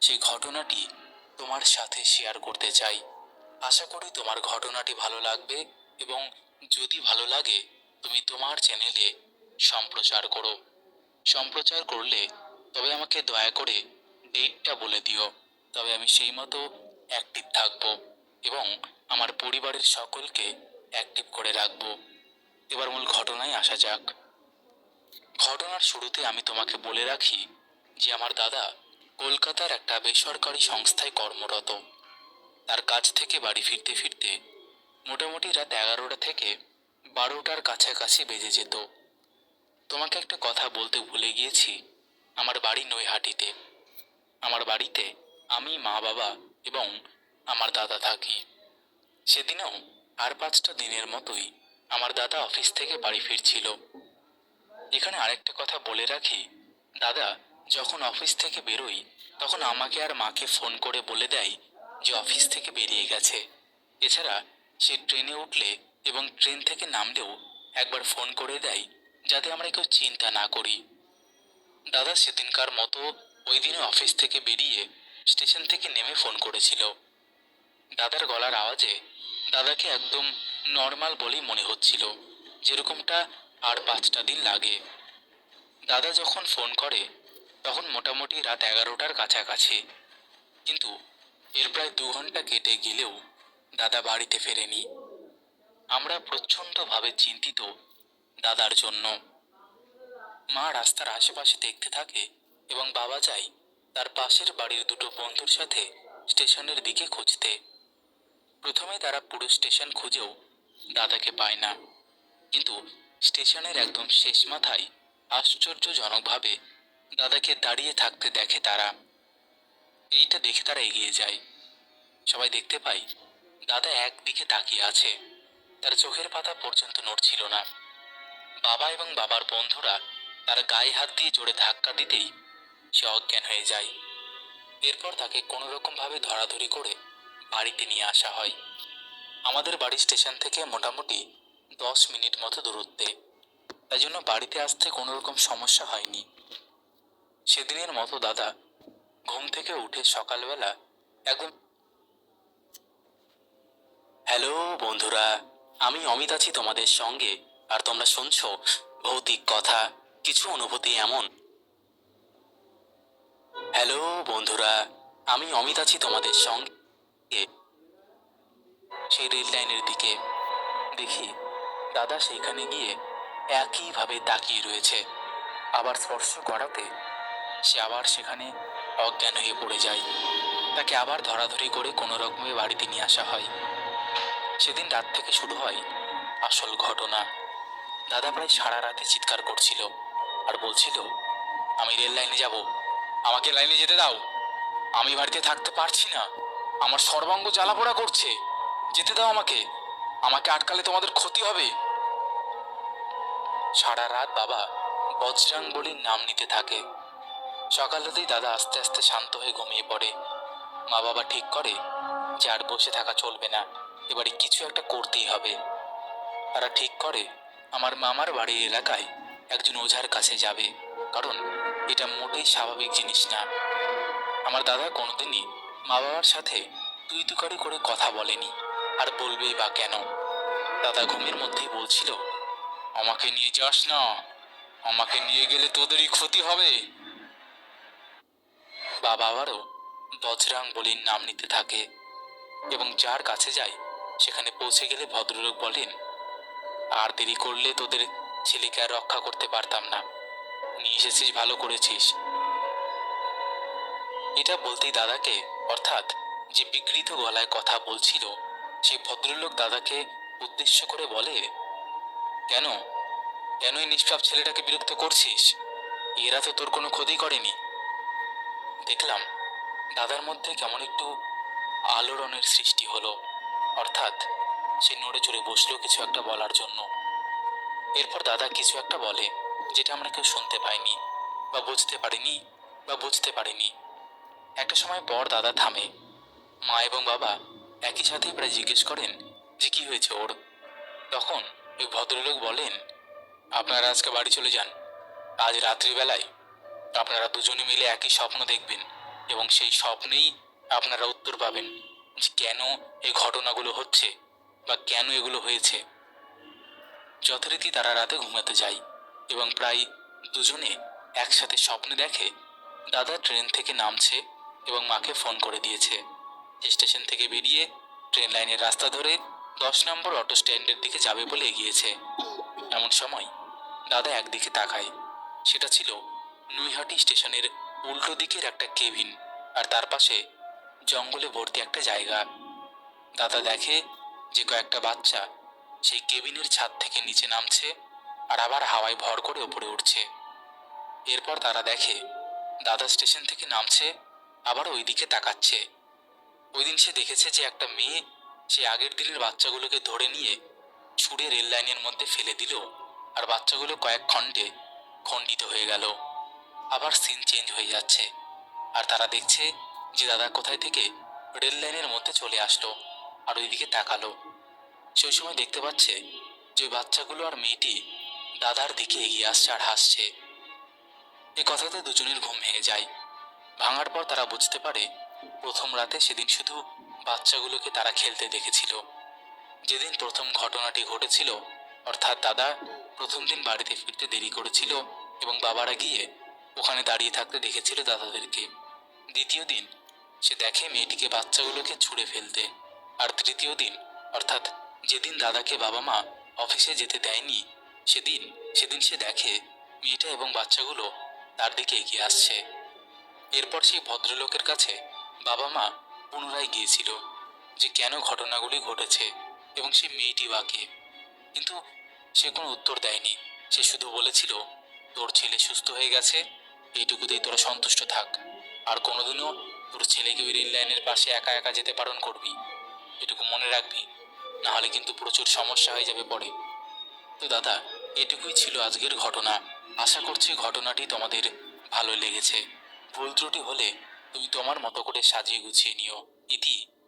সেই ঘটনাটি তোমার সাথে শেয়ার করতে চাই। আশা করি তোমার ঘটনাটি ভালো লাগবে এবং যদি ভালো লাগে তুমি তোমার চ্যানেলে সম্প্রচার করো। সম্প্রচার করলে তবে আমাকে দয়া করে ডেটটা বলে দিও, তবে আমি সেই মতো অ্যাক্টিভ থাকব এবং আমার পরিবারের সকলকে অ্যাক্টিভ করে রাখব। এবার মূল ঘটনায় আসা যাক। ঘটনার শুরুতে আমি তোমাকে বলে রাখি যে আমার দাদা কলকাতার একটা বেসরকারি সংস্থায় কর্মরত। তার কাজ থেকে বাড়ি ফিরতে ফিরতে মোটামুটি রাত 11টা থেকে 12টার কাছাকাছি বেজে যেত। তোমাকে একটা কথা বলতে ভুলে গিয়েছি, আমার বাড়ি নৈহাটিতে। আমার বাড়িতে আমি, মা, বাবা এবং আমার দাদা থাকি। সেদিনও আর 5টা দিনের মতোই আমার দাদা অফিস থেকে বাড়ি ফিরছিল। এখানে আরেকটা কথা বলে রাখি, দাদা যখন অফিস থেকে বেরোই তখন আমাকে আর মাকে ফোন করে বলে দেয় যে অফিস থেকে বেরিয়ে গেছে। এছাড়া সে ট্রেনে উঠলে এবং ট্রেন থেকে নামলেও একবার ফোন করে দেয় যাতে আমরা কেউ চিন্তা না করি। দাদা সেদিনকার মতো ওই দিনে অফিস থেকে বেরিয়ে স্টেশন থেকে নেমে ফোন করেছিল। দাদার গলার আওয়াজে দাদাকে একদম নর্মাল বলেই মনে হচ্ছিল, যেরকমটা আর 5টা দিন লাগে। দাদা যখন ফোন করে তখন মোটামুটি রাত 11টার কাছাকাছি, কিন্তু এর প্রায় 2 ঘন্টা কেটে গেলেও দাদা বাড়িতে ফেরেনি। আমরা প্রচণ্ডভাবে চিন্তিত দাদার জন্য। মা রাস্তার আশেপাশে দেখতে থাকে এবং বাবা যায় তার পাশের বাড়ির 2টো বন্ধুর সাথে স্টেশনের দিকে খুঁজতে। প্রথমে তারা পুরো স্টেশন খুঁজেও দাদাকে পায় না, কিন্তু স্টেশনের একদম শেষ মাথায় আশ্চর্যজনকভাবে দাদাকে দাঁড়িয়ে থাকতে দেখে তারা। এইটা দেখে তারা এগিয়ে যায়। সবাই দেখতে পায় দাদা একদিকে তাকিয়ে আছে, তার চোখের পাতা পর্যন্ত নড়ছিল না। বাবা এবং বাবার বন্ধুরা তার গায়ে হাত দিয়ে জোরে ধাক্কা দিতেই সে অজ্ঞান হয়ে যায়। এরপর তাকে কোনো রকম ভাবে ধরাধরি করে বাড়িতে নিয়ে আসা হয়। আমাদের বাড়ি স্টেশন থেকে মোটামুটি 10 মিনিট মতো দূরত্বে, তাই জন্য বাড়িতে আসতে কোনো রকম সমস্যা হয়নি। সেদিনের মতো দাদা ঘুম থেকে উঠে সকালবেলা একদম, হ্যালো বন্ধুরা, আমি অমিত আছি তোমাদের সঙ্গে, আর তোমরা শুনছো ভৌতিক কথা, কিছু অনুভূতি এমন। হ্যালো বন্ধুরা, আমি অমিত আছি তোমাদের সঙ্গে। সেই রেল লাইনের দিকে দেখি দাদা সেইখানে গিয়ে একইভাবে তাকিয়ে রয়েছে। আবার স্পর্শ করাতে সে আবার সেখানে অজ্ঞান হয়ে পড়ে যায়। তাকে আবার ধরাধরি করে কোনো রকমে বাড়িতে নিয়ে আসা হয়। সেদিন রাত থেকে শুরু হয় আসল ঘটনা। দাদা প্রায় সারা রাতে চিৎকার করছিল আর বলছিল, আমি রেল লাইনে যাব, আমাকে লাইনে যেতে দাও, আমি বাড়িতে থাকতে পারছি না, আমার সর্বাঙ্গ জ্বালাপোড়া করছে, যেতে দাও আমাকে, আমাকে আটকালে তোমাদের ক্ষতি হবে। সারা রাত বাবা বজরাং বলির নাম নিতে থাকে। সকাল হতেই দাদা আস্তে আস্তে শান্ত হয়ে ঘুমিয়ে পড়ে। মা বাবা ঠিক করে যে আর বসে থাকা চলবে না, এবারে কিছু একটা করতেই হবে। তারা ঠিক করে আমার মামার বাড়ির এলাকায় একজন ওঝার কাছে যাবে, কারণ এটা মোটেই স্বাভাবিক জিনিস না। আমার দাদা কোনোদিনই মা বাবার সাথে তুই তুকারি করে কথা বলেনি, আর বলবেই বা কেন। দাদা ঘুমের মধ্যেই বলছিল, আমাকে নিয়ে যাস না, আমাকে নিয়ে গেলে তোদেরই ক্ষতি হবে। বাবা আবারও বজরাং বলির নাম নিতে থাকে এবং যার কাছে যায় সেখানে পৌঁছে গেলে ভদ্রলোক বলেন, আর দেরি করলে তোদের ছেলেকে আর রক্ষা করতে পারতাম না, নিয়ে এসেছিস ভালো করেছিস। এটা বলতেই দাদাকে, অর্থাৎ যে বিকৃত গলায় কথা বলছিল সেই ভদ্রলোক দাদাকে উদ্দেশ্য করে বলে, কেন কেন এই নিষ্পাপ ছেলেটাকে বিরক্ত করছিস, এরা তো তোর কোনো ক্ষতি করেনি। দেখলাম দাদার মধ্যে কেমন একটু আলোড়নের সৃষ্টি হলো, অর্থাৎ সে নড়ে চড়ে বসলো কিছু একটা বলার জন্য। এরপর দাদা কিছু একটা বলে যেটা আমরা কেউ শুনতে পাইনি বা বুঝতে পারিনি। একটা সময় পর দাদা থামে। মা এবং বাবা একই সাথেই প্রায় জিজ্ঞেস করেন যে কি হয়েছে ওর। তখন ওই ভদ্রলোক বলেন, আপনারা আজকে বাড়ি চলে যান, আজ রাত্রিবেলায় আপনারা দুজনে মিলে একই স্বপ্ন দেখবেন এবং সেই স্বপ্নেই আপনারা উত্তর পাবেন যে কেন এই ঘটনাগুলো হচ্ছে বা কেন এগুলো হয়েছে। যথারীতি তারা রাতে ঘুমাতে যায় এবং প্রায় দুজনে একসাথে স্বপ্নে দেখে দাদা ট্রেন থেকে নামছে এবং মাকে ফোন করে দিয়েছে। স্টেশন থেকে বেরিয়ে ট্রেন লাইনের রাস্তা ধরে 10 নম্বর অটো স্ট্যান্ডের দিকে যাবে বলে এগিয়েছে। এমন সময় দাদা একদিকে তাকায়। সেটা ছিল নৈহাটি স্টেশনের উল্টো দিকের একটা কেবিন, আর তার পাশে জঙ্গলে ভর্তি একটা জায়গা। দাদা দেখে যে কয়েকটা বাচ্চা সেই কেবিনের ছাদ থেকে নিচে নামছে আর আবার হাওয়ায় ভর করে উপরে উঠছে। এরপর তারা দেখে দাদা স্টেশন থেকে নামছে, আবার ওই দিকে তাকাচ্ছে। ওই দিন সে দেখেছে যে একটা মেয়ে সে আগের দিনের বাচ্চাগুলোকে ধরে নিয়ে ছুঁড়ে রেল লাইনের মধ্যে ফেলে দিল, আর বাচ্চাগুলো কয়েক খণ্ডে খণ্ডিত হয়ে গেল। আবার সিন চেঞ্জ হয়ে যাচ্ছে, আর তারা দেখছে যে দাদা কোথায় থেকে রেল লাইনের মধ্যে চলে আসলো আর ওইদিকে তাকালো। সেই সময় দেখতে পাচ্ছে যে ওই বাচ্চাগুলো আর মেয়েটি দাদার দিকে এগিয়ে আসছে আর হাসছে। এ কথাতে দুজনের ঘুম ভেঙে যায়। ভাঙার পর তারা বুঝতে পারে প্রথম রাতে সেদিন শুধু বাচ্চাগুলোকে তারা খেলতে দেখেছিল। যেদিন প্রথম ঘটনাটি ঘটেছিল, অর্থাৎ দাদা প্রথম দিন বাড়িতে ফিরতে দেরি করেছিল এবং বাবারা গিয়ে ওখানে দাঁড়িয়ে থাকতে দেখেছিল দাদাদেরকে। দ্বিতীয় দিন সে দেখে মেয়েটিকে বাচ্চাগুলোকে ছুঁড়ে ফেলতে। আর তৃতীয় দিন, অর্থাৎ যেদিন দাদাকে বাবা মা অফিসে যেতে দেয়নি, সেদিন সেদিন সে দেখে মেয়েটা এবং বাচ্চাগুলো তার দিকে এগিয়ে আসছে। এরপর সেই ভদ্রলোকের কাছে বাবা মা পুনরায় গিয়েছিল যে কেন ঘটনাগুলি ঘটেছে এবং সেই মেয়েটি বাকে, কিন্তু সে কোনো উত্তর দেয়নি। সে শুধু বলেছিল, তোর ছেলে সুস্থ হয়ে গেছে, এইটুকুতেই তোরা সন্তুষ্ট থাক, আর কোনোদিনও তোর ছেলেকে ওই রেল লাইনের পাশে একা একা যেতে বারণ করবি, এটুকু মনে রাখবি, না হলে কিন্তু প্রচুর সমস্যা হয়ে যাবে পরে। তো দাদা, এটুকুই ছিল আজকের ঘটনা। আশা করছি ঘটনাটি তোমাদের ভালো লেগেছে। ভুল ত্রুটি হলে তুমি তোমার মতো করে সাজিয়ে গুছিয়ে নিও। ইতি।